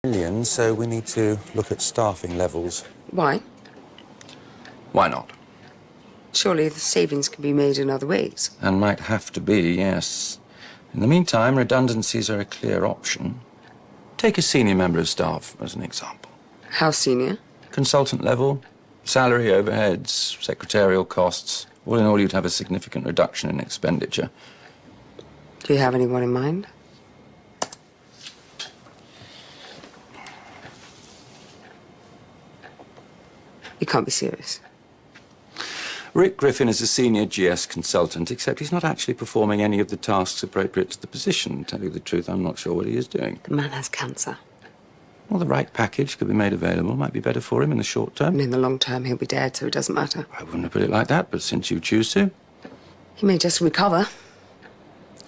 million, so we need to look at staffing levels. Why? Why not? Surely the savings can be made in other ways. And might have to be, yes. In the meantime, redundancies are a clear option. Take a senior member of staff as an example. How senior? Consultant level, salary, overheads, secretarial costs. All in all, you'd have a significant reduction in expenditure. Do you have anyone in mind? You can't be serious. Rick Griffin is a senior GS consultant, except he's not actually performing any of the tasks appropriate to the position. To tell you the truth, I'm not sure what he is doing. The man has cancer. Well, the right package could be made available. Might be better for him in the short term. And in the long term, he'll be dead, so it doesn't matter. I wouldn't have put it like that, but since you choose to. He may just recover.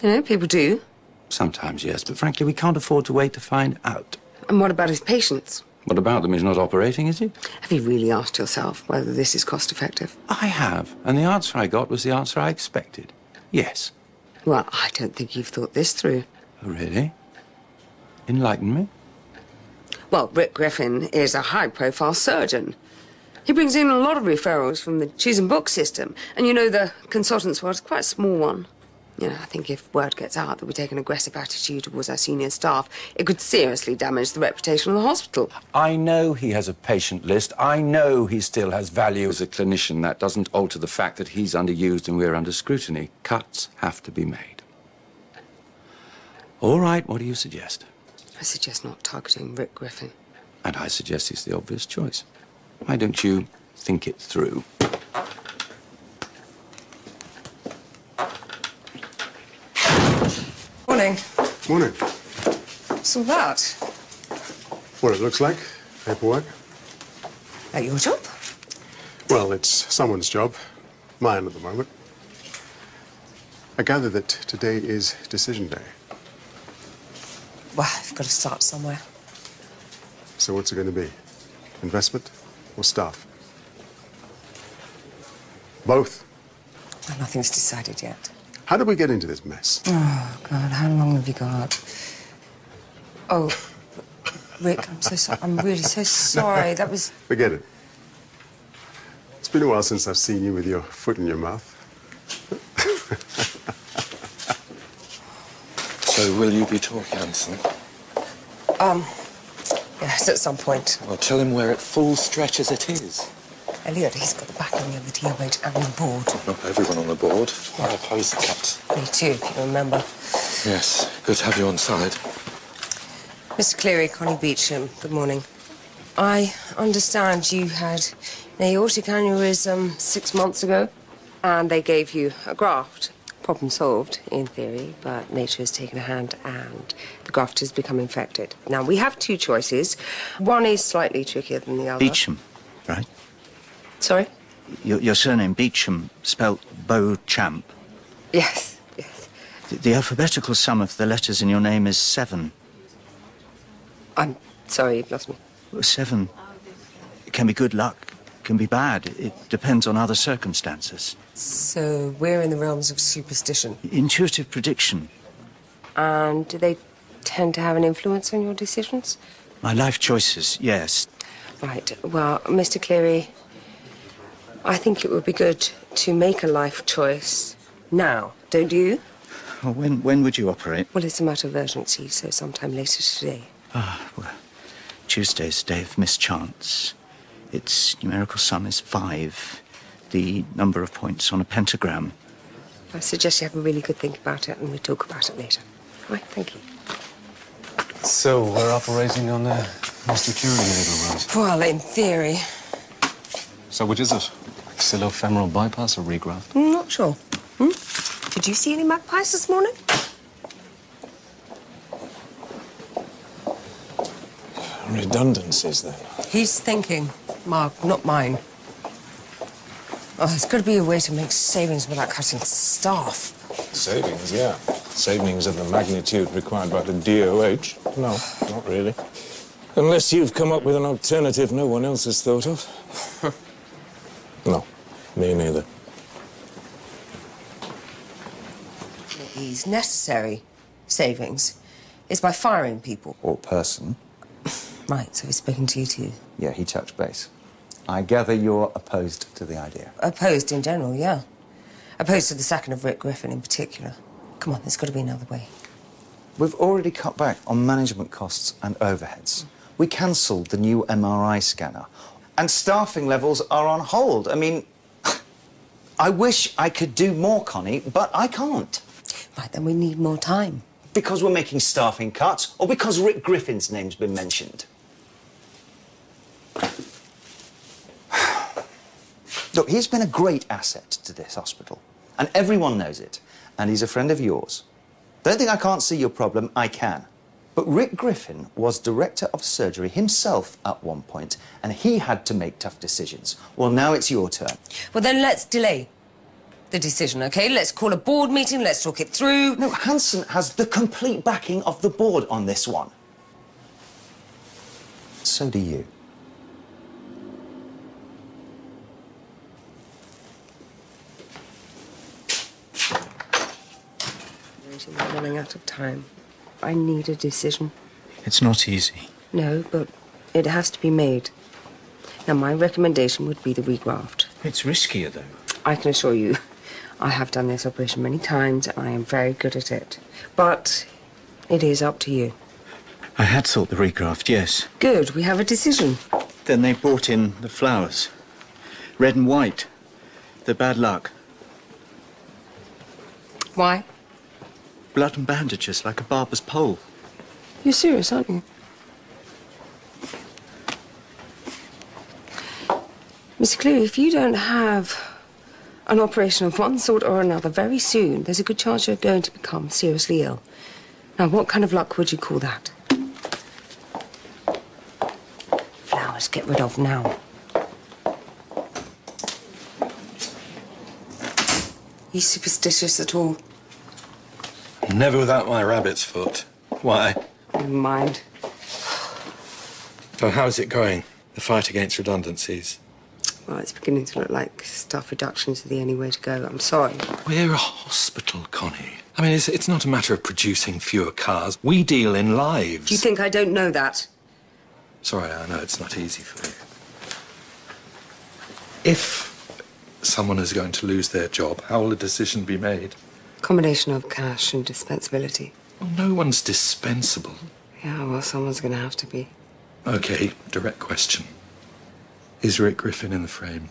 You know, people do. Sometimes, yes, but frankly, we can't afford to wait to find out. And what about his patients? What about them? He's not operating, is he? Have you really asked yourself whether this is cost-effective? I have, and the answer I got was the answer I expected. Yes. Well, I don't think you've thought this through. Oh, really? Enlighten me. Well, Rick Griffin is a high-profile surgeon. He brings in a lot of referrals from the cheese and book system. And you know, the consultants world is quite a small one. You know, I think if word gets out that we take an aggressive attitude towards our senior staff, it could seriously damage the reputation of the hospital. I know he has a patient list. I know he still has value as a clinician. That doesn't alter the fact that he's underused and we're under scrutiny. Cuts have to be made. All right, what do you suggest? I suggest not targeting Rick Griffin. And I suggest he's the obvious choice. Why don't you think it through? Morning. Morning. What's all that? What it looks like, paperwork. That your job? Well, it's someone's job. Mine at the moment. I gather that today is decision day. Well, I've got to start somewhere. So what's it going to be? Investment or staff? Both. Well, nothing's decided yet. How did we get into this mess? Oh, God, how long have you got? Oh, Rick, I'm so sorry. I'm really so sorry. That was... Forget it. It's been a while since I've seen you with your foot in your mouth. So will you be talking, Anson? Yes, at some point. Well, tell him we're at full stretch as it is. Elliot, he's got the backing of the DOH and the board. Not everyone on the board. I oppose the cuts. Me too, if you remember. Yes, good to have you on side. Mr. Cleary, Connie Beauchamp, good morning. I understand you had an aortic aneurysm 6 months ago, and they gave you a graft. Problem solved, in theory, but nature has taken a hand and the graft has become infected. Now, we have two choices. One is slightly trickier than the other. Beauchamp, right? Sorry? Your surname, Beauchamp, spelt Beauchamp. Yes, yes. The alphabetical sum of the letters in your name is 7. I'm sorry, you've lost me. 7 can be good luck, can be bad. It depends on other circumstances. So we're in the realms of superstition. Intuitive prediction. And do they tend to have an influence on your decisions? My life choices, yes. Right. Well, Mr. Cleary, I think it would be good to make a life choice now, don't you? Well, when would you operate? Well, it's a matter of urgency, so sometime later today. Well, Tuesday's a day of mischance. Its numerical sum is 5. The number of points on a pentagram. I suggest you have a really good think about it and we talk about it later. All right, thank you. So, we're operating on Mr. Curie right? Well, in theory. So which is it? Axillofemoral bypass or regraft? I'm not sure. Did you see any magpies this morning? Redundancies, then. He's thinking, Mark, not mine. Oh, there's got to be a way to make savings without cutting staff. Savings, yeah. Savings of the magnitude required by the DOH. No, not really. Unless you've come up with an alternative no one else has thought of. No, me neither. These necessary savings is by firing people. Or person. Right, so he's spoken to you too? Yeah, he touched base. I gather you're opposed to the idea. Opposed in general, yeah. Opposed to the sacking of Rick Griffin in particular. Come on, there's got to be another way. We've already cut back on management costs and overheads. We cancelled the new MRI scanner. And staffing levels are on hold. I mean, I wish I could do more, Connie, but I can't. Right, then we need more time. Because we're making staffing cuts, or because Rick Griffin's name's been mentioned? Look, he's been a great asset to this hospital, and everyone knows it, and he's a friend of yours. Don't think I can't see your problem, I can. But Rick Griffin was director of surgery himself at one point, and he had to make tough decisions. Well, now it's your turn. Well, then let's delay the decision, OK? Let's call a board meeting, let's talk it through. No, Hanson has the complete backing of the board on this one. So do you. We're running out of time. I need a decision. It's not easy. No, but it has to be made. Now, my recommendation would be the regraft. It's riskier, though. I can assure you, I have done this operation many times, and I am very good at it. But it is up to you. I had thought the regraft, yes. Good, we have a decision. Then they brought in the flowers. Red and white. They're bad luck. Why? Blood and bandages, like a barber's pole. You're serious, aren't you? Mr. Cleary, if you don't have an operation of one sort or another very soon, there's a good chance you're going to become seriously ill. Now, what kind of luck would you call that? Flowers, get rid of now. You superstitious at all? Never without my rabbit's foot. Why? Never mind. So how's it going, the fight against redundancies? Well, it's beginning to look like staff reductions are the only way to go. I'm sorry. We're a hospital, Connie. I mean, it's not a matter of producing fewer cars. We deal in lives. Do you think I don't know that? Sorry, I know it's not easy for you. If someone is going to lose their job, how will a decision be made? Combination of cash and dispensability. Well, no one's dispensable. Yeah, well, someone's going to have to be. OK, direct question. Is Rick Griffin in the frame?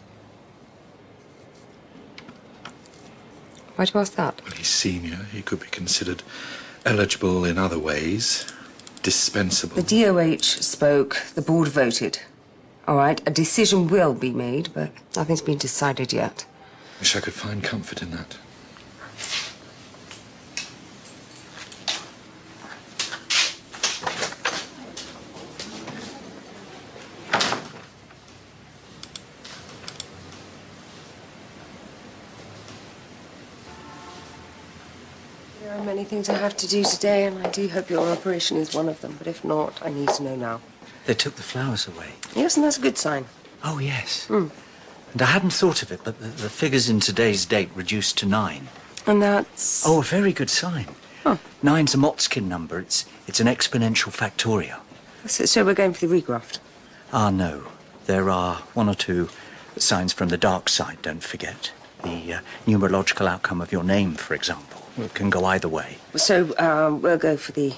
Why'd you ask that? Well, he's senior. He could be considered eligible in other ways. Dispensable. The DOH spoke, the board voted. All right, a decision will be made, but nothing's been decided yet. Wish I could find comfort in that. There are many things I have to do today, and I do hope your operation is one of them. But if not, I need to know now. They took the flowers away. Yes, and that's a good sign. Oh, yes. And I hadn't thought of it, but the figures in today's date reduced to 9. And that's... Oh, a very good sign. Oh. 9's a Motzkin number. It's an exponential factorial. So we're going for the regraft? Ah, no. There are 1 or 2 signs from the dark side, don't forget. The numerological outcome of your name, for example. It can go either way. So we'll go for the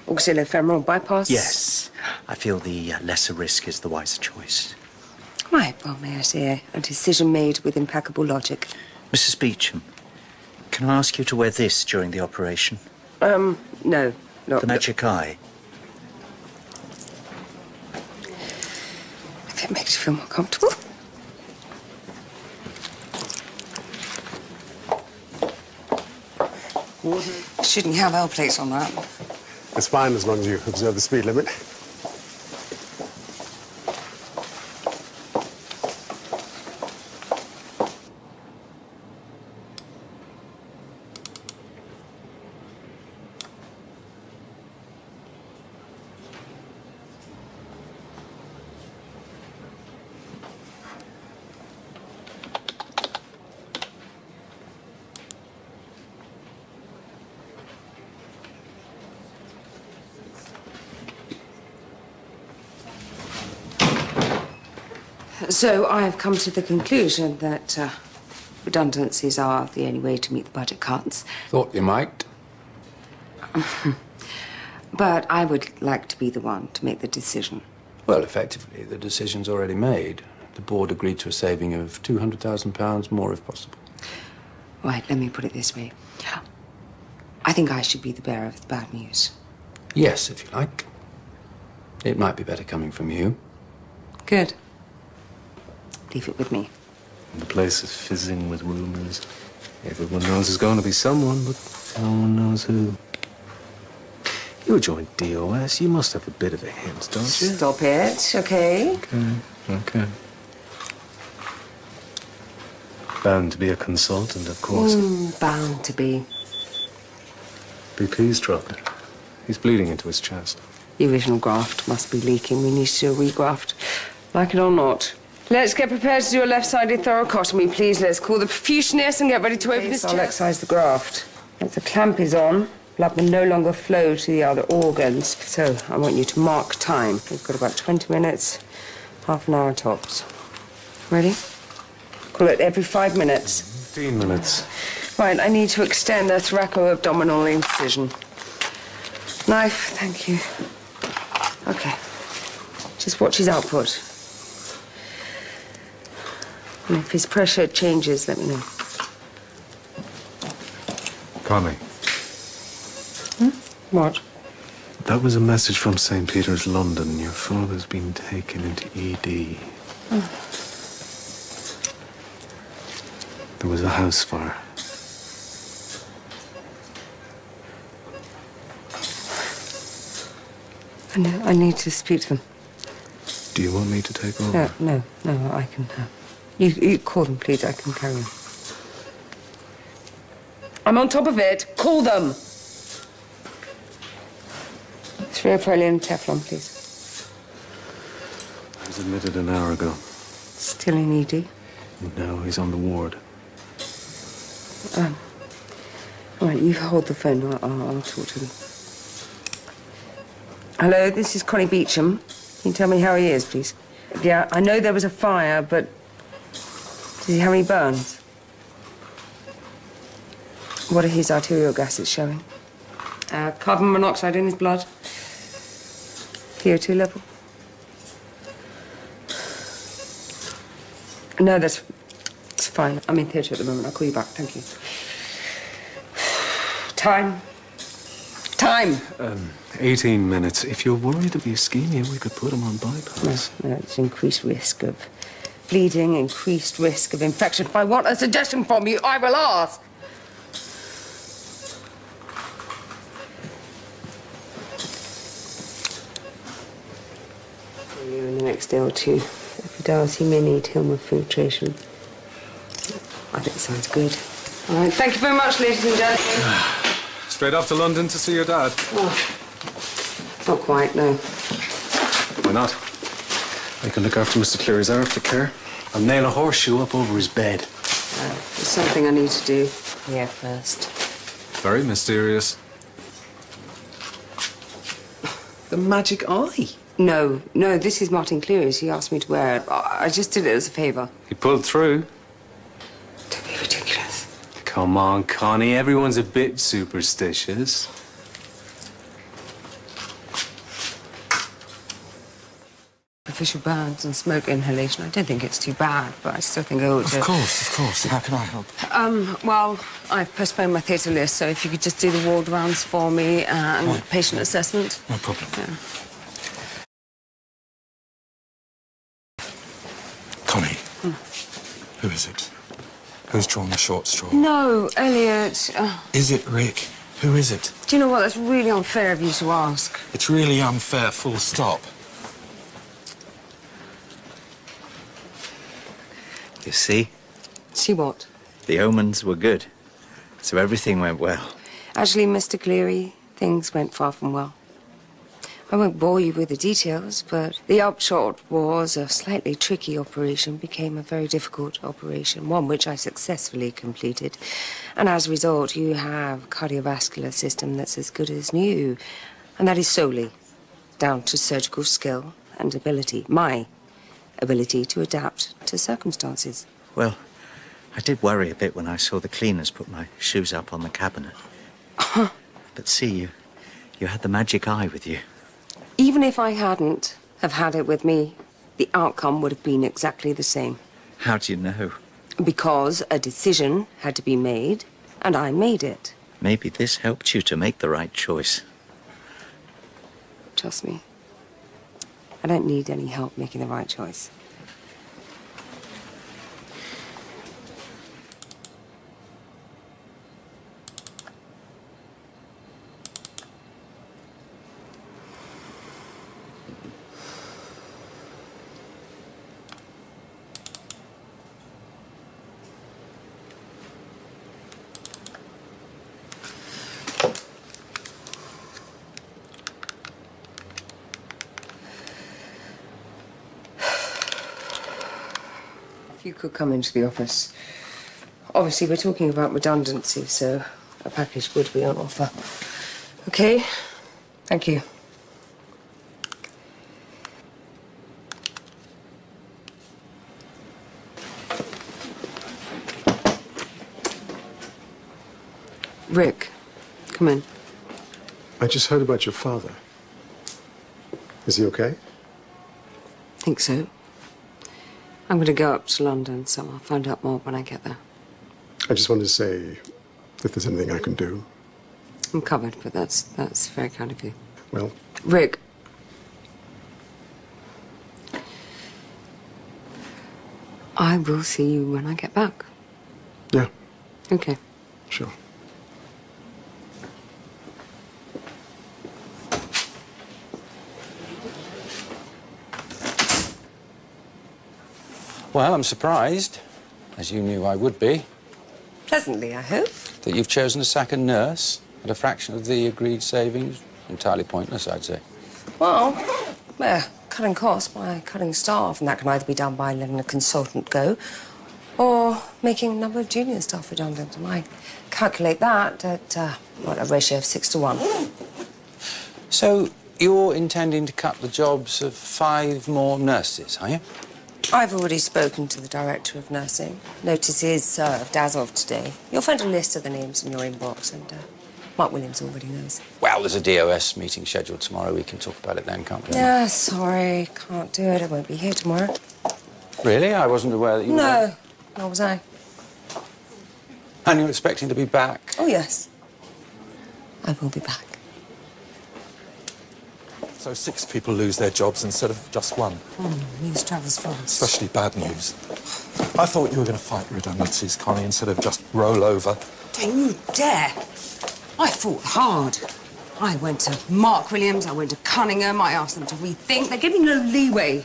axillofemoral bypass? Yes. I feel the lesser risk is the wiser choice. Right, well, may I say, a decision made with impeccable logic. Mrs. Beauchamp, can I ask you to wear this during the operation? No. Not The magic eye. If it makes you feel more comfortable. Shouldn't have L plates on that. It's fine as long as you observe the speed limit. So I have come to the conclusion that redundancies are the only way to meet the budget cuts. Thought you might. But I would like to be the one to make the decision. Well, effectively, the decision's already made. The board agreed to a saving of £200,000 more if possible. Right, let me put it this way. I think I should be the bearer of the bad news. Yes, if you like. It might be better coming from you. Good. Leave it with me. The place is fizzing with rumors. Everyone knows there's going to be someone, but no one knows who. You joined DOS. You must have a bit of a hint, don't you? Stop it, okay? Okay. Bound to be a consultant, of course. Bound to be. BP's dropped it. He's bleeding into his chest. The original graft must be leaking. We need to do a regraft. Like it or not. Let's get prepared to do a left-sided thoracotomy, please. Let's call the perfusionist and get ready to open his chest. I'll excise the graft. Once the clamp is on, blood will no longer flow to the other organs. So I want you to mark time. We've got about 20 minutes, half an hour tops. Ready? Call it every 5 minutes. 15 minutes. Right, I need to extend the thoraco-abdominal incision. Knife, thank you. Okay. Just watch his output. And if his pressure changes, let me know. Connie. What? That was a message from St. Peter's, London. Your father's been taken into ED. Oh. There was a house fire. I need to speak to them. Do you want me to take over? No, I can. You call them, please. I can carry on. I'm on top of it. Call them. 3 Prolium Teflon, please. He was admitted an hour ago. Still in ED? No, he's on the ward. All right, you hold the phone. I'll talk to them. Hello, this is Connie Beauchamp. Can you tell me how he is, please? Yeah, I know there was a fire, but does he have any burns? What are his arterial gases showing? Carbon monoxide in his blood. PO2 level. No, it's fine. I'm in theatre at the moment. I'll call you back. Thank you. Time. 18 minutes. If you're worried of the ischemia, we could put him on bypass. No, it's increased risk of bleeding, increased risk of infection. If I want a suggestion from you, I will ask. In the next day or two, if he does, he may need hemofiltration. I think it sounds good. All right, thank you very much, ladies and gentlemen. Straight off to London to see your dad? Oh, not quite, no. Why not? I can look after Mr. Cleary's aftercare. I'll nail a horseshoe up over his bed. There's something I need to do here first. Very mysterious. The magic eye? No, this is Martin Cleary's. He asked me to wear it. I just did it as a favour. He pulled through. Don't be ridiculous. Come on, Connie. Everyone's a bit superstitious. Superficial burns and smoke inhalation. I don't think it's too bad, but I still think I ought to... Of course. How can I help? Well, I've postponed my theatre list, so if you could just do the ward rounds for me and Right. patient assessment. No problem. Yeah. Connie, who is it? Who's drawn the short straw? No, Elliot. Is it Rick? Who is it? Do you know what? That's really unfair of you to ask. It's really unfair, full stop. You see, See what? the omens were good, so everything went well. Actually, Mr. Cleary, things went far from well. I won't bore you with the details, but the upshot was a slightly tricky operation became a very difficult operation, one which I successfully completed. And as a result, you have a cardiovascular system that's as good as new. And that is solely down to surgical skill and ability. My ability to adapt to circumstances. Well, I did worry a bit when I saw the cleaners put my shoes up on the cabinet. But see, you had the magic eye with you. Even if I hadn't have had it with me, the outcome would have been exactly the same. How do you know? Because a decision had to be made, and I made it. Maybe this helped you to make the right choice. Trust me. I don't need any help making the right choice. You could come into the office. Obviously, we're talking about redundancy, so a package would be on offer. Okay? Thank you. Rick, come in. I just heard about your father. Is he okay? Think so. I'm going to go up to London, so I'll find out more when I get there. I just wanted to say if there's anything I can do. I'm covered, but that's very kind of you. Well... Rick. I will see you when I get back. Yeah. Okay. Sure. Well, I'm surprised, as you knew I would be, Pleasantly, I hope. that you've chosen to sack a nurse at a fraction of the agreed savings. Entirely pointless, I'd say. Well, we're cutting costs by cutting staff, and that can either be done by letting a consultant go or making a number of junior staff redundant. And I calculate that at, what, a ratio of 6 to 1. So, you're intending to cut the jobs of 5 more nurses, are you? I've already spoken to the Director of Nursing. Notice is served as of today. You'll find a list of the names in your inbox, and Mark Williams already knows. Well, there's a DOS meeting scheduled tomorrow. We can talk about it then, can't we? Yeah, sorry, can't do it. I won't be here tomorrow. Really? I wasn't aware that you were... No, nor was I. And you're expecting to be back? Oh, yes. I will be back. So 6 people lose their jobs instead of just 1. News travels fast. Especially bad news. I thought you were going to fight redundancies, Connie, instead of just roll over. Don't you dare. I fought hard. I went to Mark Williams, I went to Cunningham, I asked them to rethink. They gave me no leeway.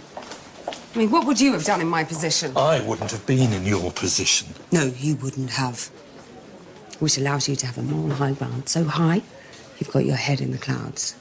I mean, what would you have done in my position? I wouldn't have been in your position. No, you wouldn't have. Which allows you to have a moral high ground so high, you've got your head in the clouds.